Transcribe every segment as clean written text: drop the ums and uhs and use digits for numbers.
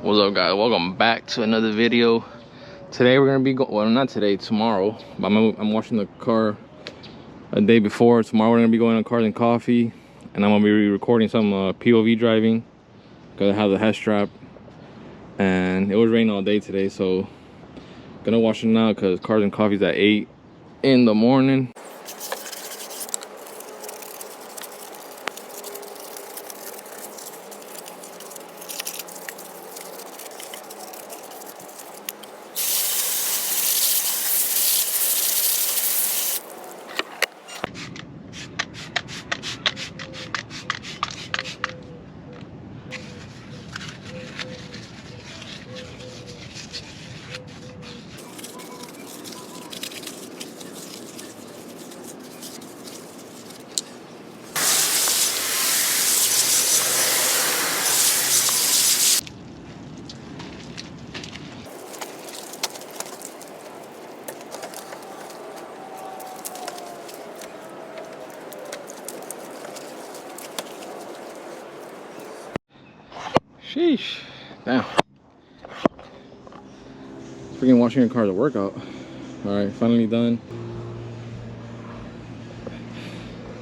What's up, guys? Welcome back to another video. Today we're gonna be well, not today, tomorrow. But I'm washing the car a day before. Tomorrow we're gonna be going on Cars and Coffee, and I'm gonna be recording some POV driving because I have the head strap. And it was raining all day today, so gonna wash it now because Cars and Coffee's at 8 in the morning. Sheesh. Damn. Freaking washing your car is a workout. Alright, finally done.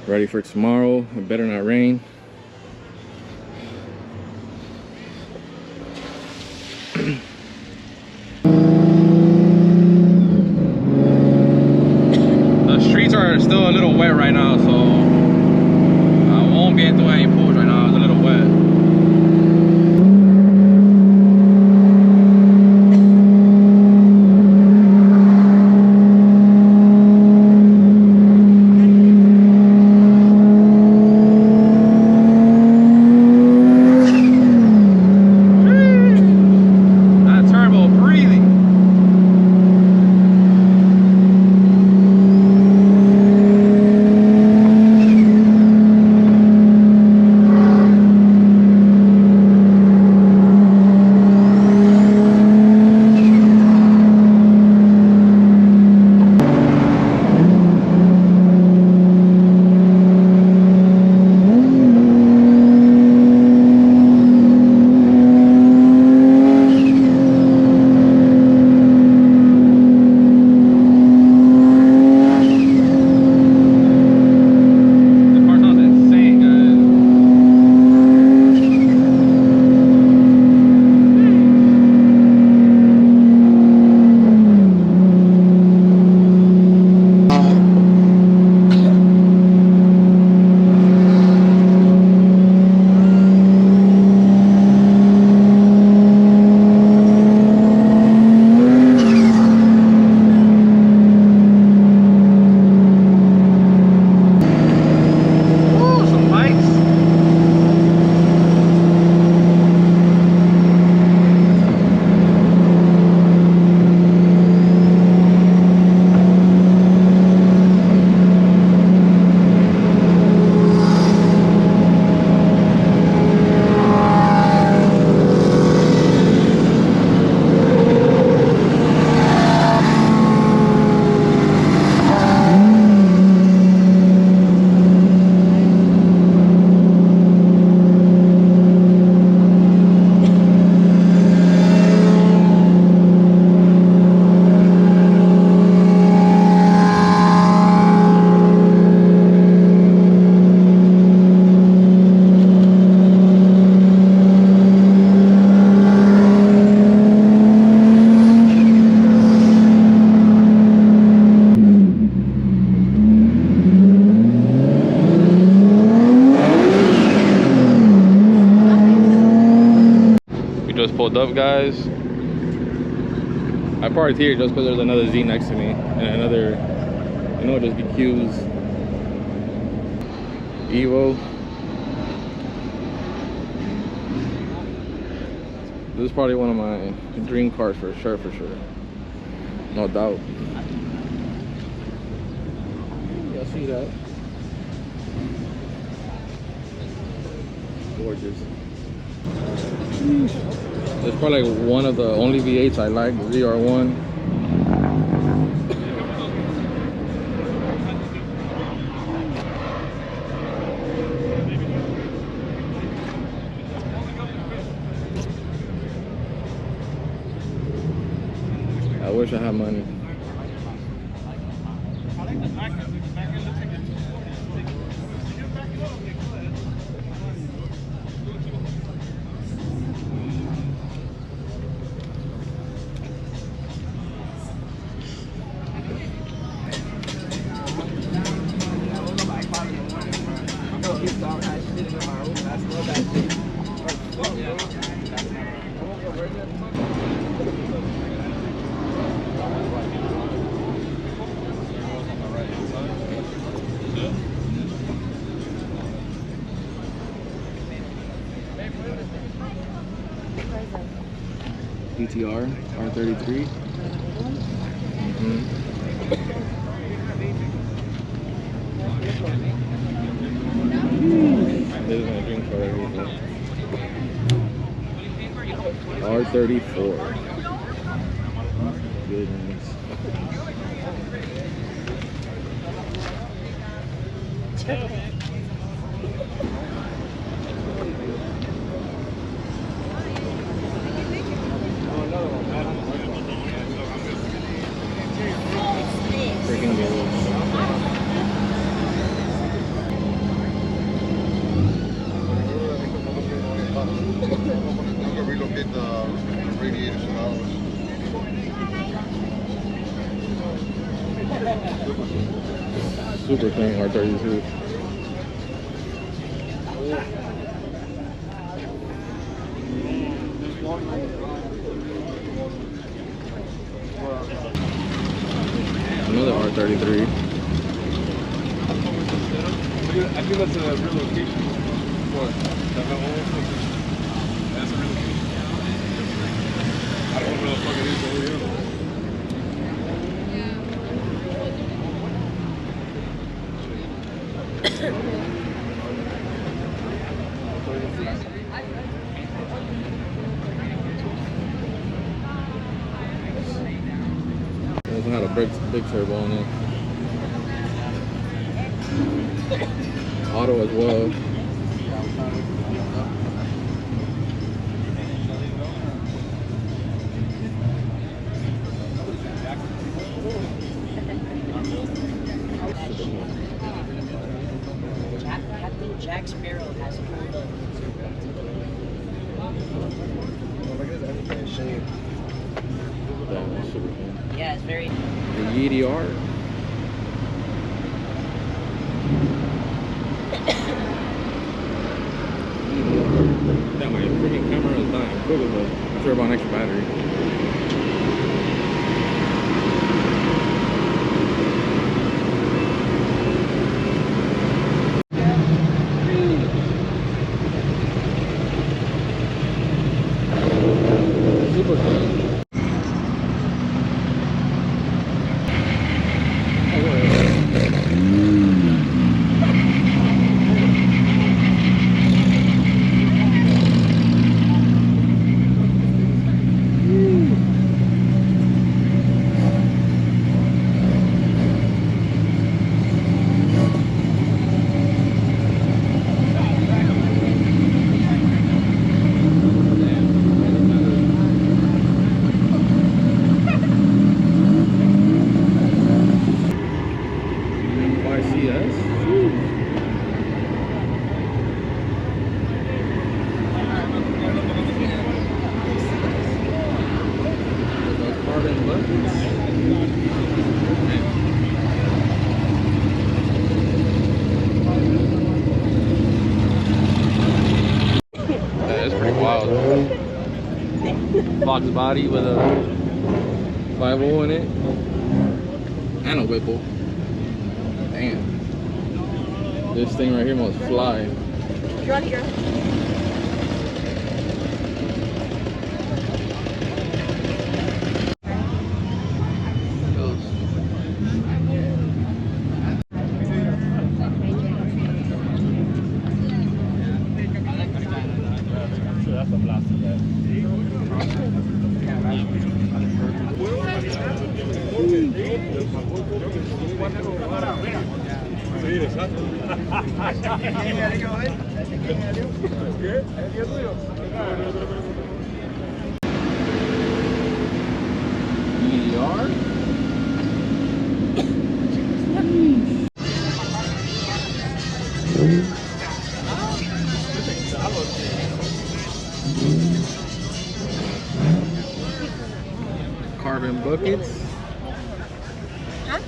Ready for tomorrow. It better not rain. The streets are still a little wet right now, so I won't get into any pools right now. It's a little wet. Just pulled up, guys. I parked here just because there's another Z next to me and another, you know, just BQ's Evo. This is probably one of my dream cars for sure, no doubt. Y'all see that? Gorgeous. It's probably like one of the only V8s I like, ZR1. I wish I had money. DTR R33. This is my drink for everything. R34. Goodness. Freaking good. Relocate the radiators and all. Super clean R32. Another R33. I think that's a relocation. What? That's a relocation. I don't know what the fuck it is over here. It doesn't have a big turbo on it. Auto as well. Jack Sparrow has pulled up. That's super cool. Yeah, it's very. The EDR. That my freaking camera is dying quick, but I'm sure about an extra battery. Super clean. Fox body with a 5.0 in it and a Whipple. Damn. This thing right here must fly. You're on here. That's a blast of that. EDR. carbon buckets. Huh?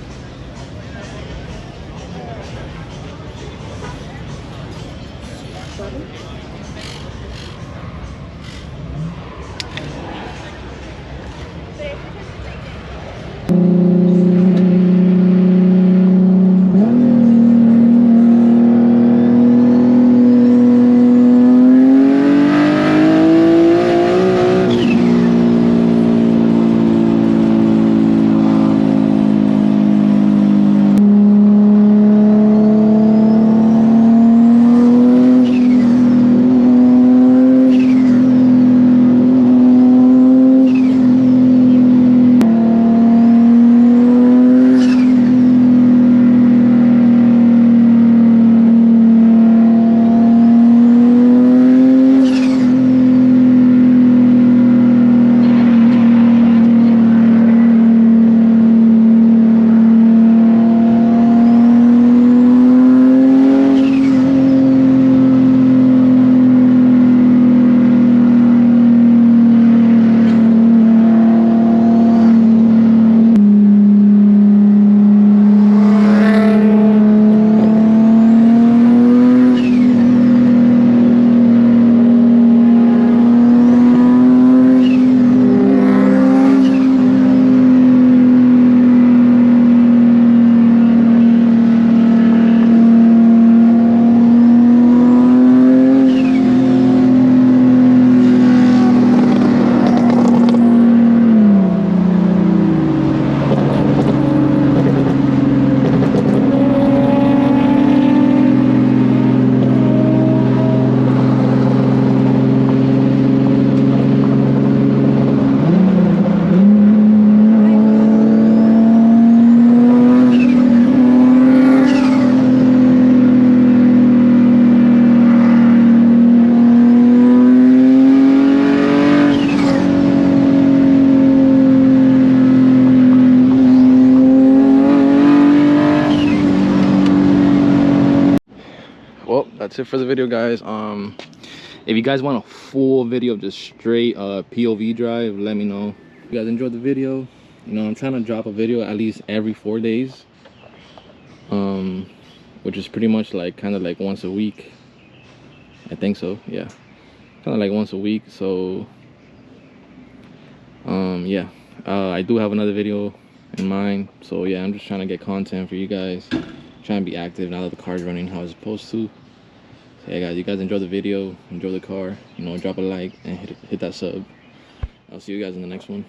Well, that's it for the video, guys. If you guys want a full video of just straight POV drive, let me know. If you guys enjoyed the video, you know, I'm trying to drop a video at least every 4 days, which is pretty much like kind of like once a week. I think so, yeah, kind of like once a week. So yeah, I do have another video in mind. So yeah, I'm just trying to get content for you guys, trying to be active now that the car's running how it's supposed to. So yeah, guys, you guys enjoy the video, enjoy the car, you know, drop a like and hit that sub. I'll see you guys in the next one.